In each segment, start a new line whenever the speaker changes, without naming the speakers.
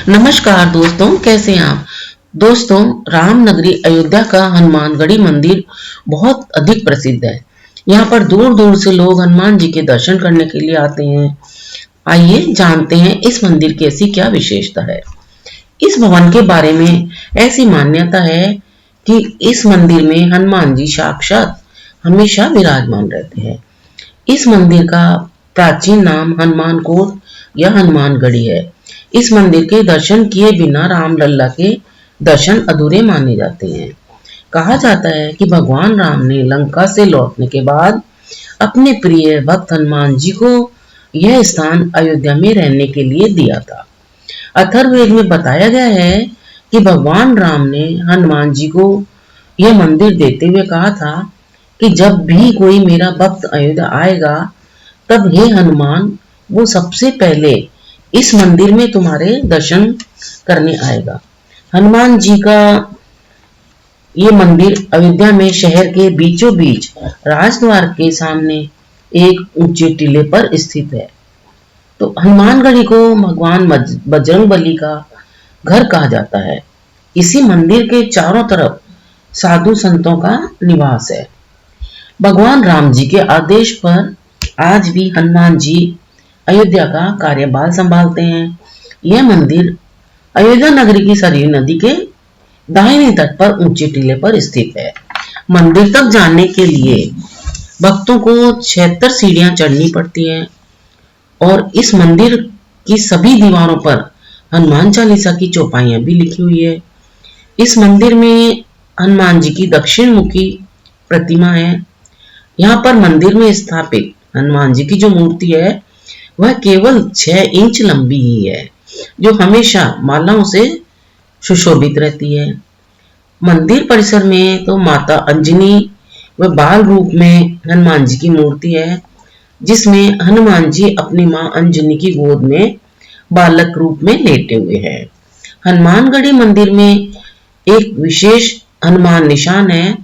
नमस्कार दोस्तों, कैसे हैं आप। दोस्तों, राम नगरी अयोध्या का हनुमानगढ़ी मंदिर बहुत अधिक प्रसिद्ध है। यहाँ पर दूर दूर से लोग हनुमान जी के दर्शन करने के लिए आते हैं। आइए जानते हैं इस मंदिर की ऐसी क्या विशेषता है। इस भवन के बारे में ऐसी मान्यता है कि इस मंदिर में हनुमान जी साक्षात हमेशा विराजमान रहते हैं। इस मंदिर का प्राचीन नाम हनुमान कोट या हनुमानगढ़ी है। इस मंदिर के दर्शन किए बिना राम लल्ला के दर्शन अधूरे माने जाते हैं। कहा जाता है कि भगवान राम ने लंका से लौटने के बाद अपने प्रिय भक्त हनुमान जी को यह स्थान अयोध्या में रहने के लिए दिया था। अथर्ववेद में बताया गया है कि भगवान राम ने हनुमान जी को यह मंदिर देते हुए कहा था कि जब भी कोई मेरा भक्त अयोध्या आएगा तब हे हनुमान, वो सबसे पहले इस मंदिर में तुम्हारे दर्शन करने आएगा। हनुमान जी का ये मंदिर अयोध्या में शहर के बीचों बीच राजद्वार के सामने एक ऊंचे टीले पर स्थित है। तो हनुमानगढ़ी को भगवान बजरंगबली का घर कहा जाता है। इसी मंदिर के चारों तरफ साधु संतों का निवास है। भगवान राम जी के आदेश पर आज भी हनुमान जी अयोध्या का कार्यभार संभालते हैं। यह मंदिर अयोध्या नगरी की सरयू नदी के दाहिने तट पर ऊंचे टीले पर स्थित है। मंदिर तक जाने के लिए भक्तों को 76 सीढ़ियां चढ़नी पड़ती हैं और इस मंदिर की सभी दीवारों पर हनुमान चालीसा की चौपाइयां भी लिखी हुई है। इस मंदिर में हनुमान जी की दक्षिण मुखी प्रतिमा है। यहाँ पर मंदिर में स्थापित हनुमान जी की जो मूर्ति है वह केवल 6 इंच लंबी ही है, जो हमेशा मालाओं से सुशोभित रहती है। मंदिर परिसर में तो माता अंजनी व बाल रूप में हनुमान जी की मूर्ति है, जिसमें हनुमान जी अपनी मां अंजनी की गोद में बालक रूप में लेटे हुए हैं। हनुमानगढ़ी मंदिर में एक विशेष हनुमान निशान है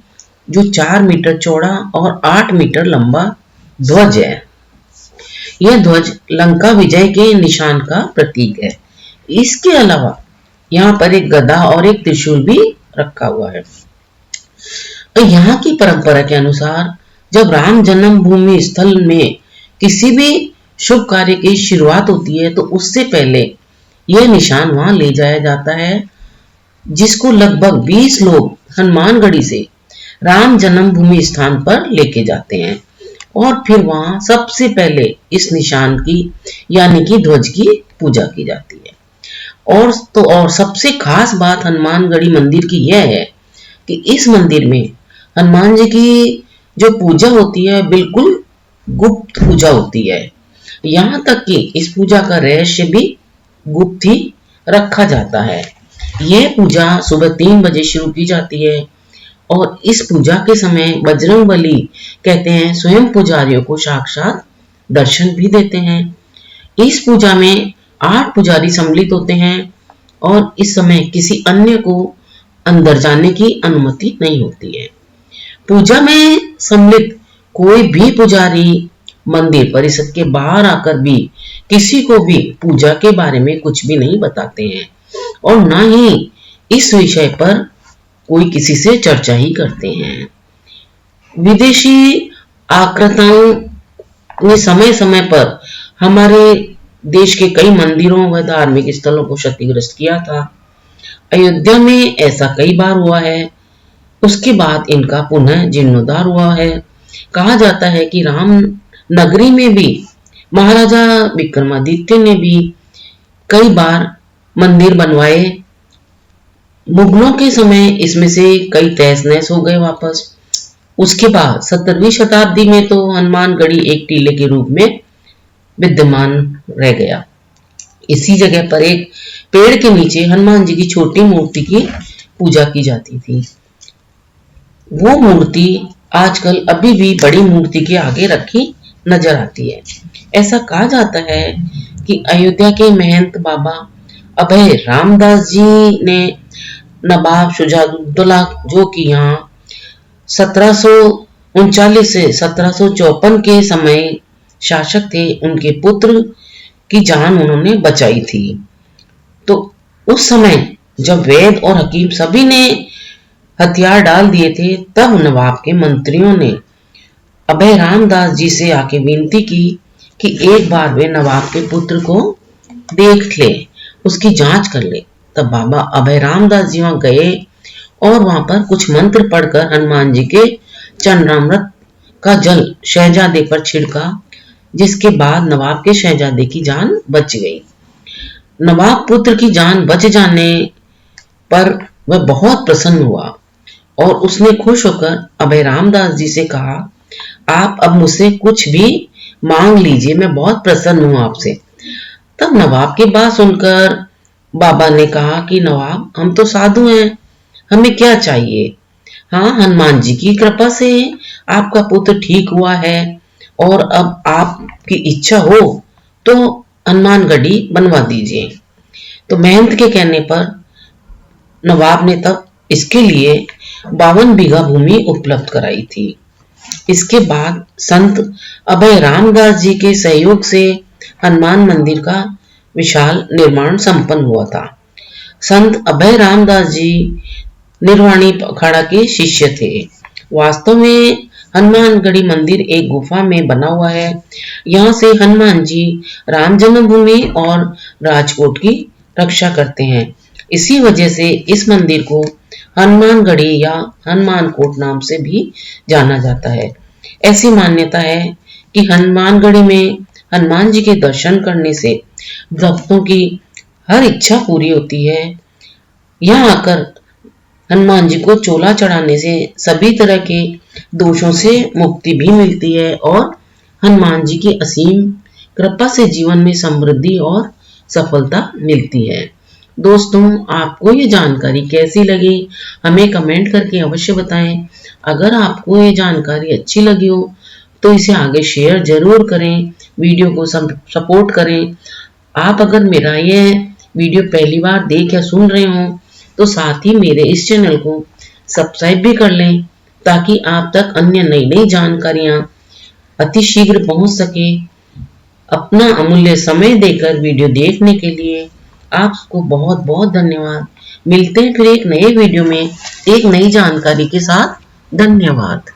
जो 4 मीटर चौड़ा और 8 मीटर लंबा ध्वज है। यह ध्वज लंका विजय के निशान का प्रतीक है। इसके अलावा यहाँ पर एक गदा और एक त्रिशूल भी रखा हुआ है। यहाँ की परंपरा के अनुसार जब राम जन्मभूमि स्थल में किसी भी शुभ कार्य की शुरुआत होती है तो उससे पहले यह निशान वहां ले जाया जाता है, जिसको लगभग 20 लोग हनुमानगढ़ी से राम जन्मभूमि स्थान पर लेके जाते हैं और फिर वहां सबसे पहले इस निशान की यानी कि ध्वज की पूजा की जाती है। और सबसे खास बात हनुमानगढ़ी मंदिर की यह है कि इस मंदिर में हनुमान जी की जो पूजा होती है बिल्कुल गुप्त पूजा होती है। यहाँ तक कि इस पूजा का रहस्य भी गुप्त ही रखा जाता है। यह पूजा सुबह 3 बजे शुरू की जाती है और इस पूजा के समय बजरंगबली कहते हैं स्वयं पुजारियों को साक्षात दर्शन भी देते हैं। इस पूजा में 8 पुजारी सम्मिलित होते हैं और इस समय किसी अन्य को अंदर जाने की अनुमति नहीं होती है। पूजा में सम्मिलित कोई भी पुजारी मंदिर परिसर के बाहर आकर भी किसी को भी पूजा के बारे में कुछ भी नहीं बताते हैं और न ही इस विषय पर कोई किसी से चर्चा ही करते हैं। विदेशी आक्रांताओं ने समय समय पर हमारे देश के कई मंदिरों व धार्मिक स्थलों को क्षतिग्रस्त किया था। अयोध्या में ऐसा कई बार हुआ है। उसके बाद इनका पुनः जीर्णोद्धार हुआ है। कहा जाता है कि राम नगरी में भी महाराजा विक्रमादित्य ने भी कई बार मंदिर बनवाए। मुगलों के समय इसमें से कई तहस नहस हो गए वापस। उसके बाद 17वीं शताब्दी में तो हनुमानगढ़ी एक टीले के रूप में विद्यमान रह गया। इसी जगह पर एक पेड़ के नीचे हनुमान जी की छोटी मूर्ति की पूजा की जाती थी। वो मूर्ति आजकल अभी भी बड़ी मूर्ति के आगे रखी नजर आती है। ऐसा कहा जाता है कि अयोध्या के महंत बाबा अभय रामदास जी ने नवाब शुजाउद्दौला जो कि यहाँ 1739 से 1754 के समय शासक थे, उनके पुत्र की जान उन्होंने बचाई थी। तो उस समय जब वैद और हकीम सभी ने हथियार डाल दिए थे, तब नवाब के मंत्रियों ने अभय रामदास जी से आके विनती की कि एक बार वे नवाब के पुत्र को देख ले, उसकी जांच कर ले। तब बाबा अभय रामदास जी वहां गए और वहां पर कुछ मंत्र पढ़कर हनुमान जी के चरणामृत का जल शहजादे पर छिड़का, जिसके बाद नवाब के शहजादे की जान बच गई। नवाब पुत्र की जान बच जाने पर वह बहुत प्रसन्न हुआ और उसने खुश होकर अभय रामदास जी से कहा, आप अब मुझसे कुछ भी मांग लीजिए, मैं बहुत प्रसन्न हूं आपसे। तब नवाब की बात सुनकर बाबा ने कहा कि नवाब, हम तो साधु हैं, हमें क्या चाहिए। हाँ, हनुमान जी की कृपा से आपका पुत्र ठीक हुआ है और अब आपकी इच्छा हो तो हनुमानगढ़ी बनवा दीजिए। तो महंत के कहने पर नवाब ने तब इसके लिए 52 बीघा भूमि उपलब्ध कराई थी। इसके बाद संत अभय रामदास जी के सहयोग से हनुमान मंदिर का विशाल निर्माण संपन्न हुआ था। संत अभय रामदास जी निर्वाणी अखाड़ा के शिष्य थे। वास्तव में हनुमानगढ़ी मंदिर एक गुफा में बना हुआ है। यहाँ से हनुमान जी राम जन्मभूमि और राजकोट की रक्षा करते हैं। इसी वजह से इस मंदिर को हनुमानगढ़ी या हनुमान कोट नाम से भी जाना जाता है। ऐसी मान्यता है कि हनुमानगढ़ी में हनुमान जी के दर्शन करने से भक्तों की हर इच्छा पूरी होती है। यहाँ आकर हनुमान जी को चोला चढ़ाने से सभी तरह के दोषों से मुक्ति भी मिलती है और हनुमान जी की असीम कृपा से जीवन में समृद्धि और सफलता मिलती है। दोस्तों, आपको ये जानकारी कैसी लगी हमें कमेंट करके अवश्य बताएं। अगर आपको ये जानकारी अच्छी लगी हो तो इसे आगे शेयर जरूर करें, वीडियो को सपोर्ट करें। आप अगर मेरा ये वीडियो पहली बार देख या सुन रहे हो तो साथ ही मेरे इस चैनल को सब्सक्राइब भी कर लें, ताकि आप तक अन्य नई नई जानकारियां अति शीघ्र पहुंच सके। अपना अमूल्य समय देकर वीडियो देखने के लिए आपको बहुत बहुत धन्यवाद। मिलते हैं फिर एक नए वीडियो में एक नई जानकारी के साथ। धन्यवाद।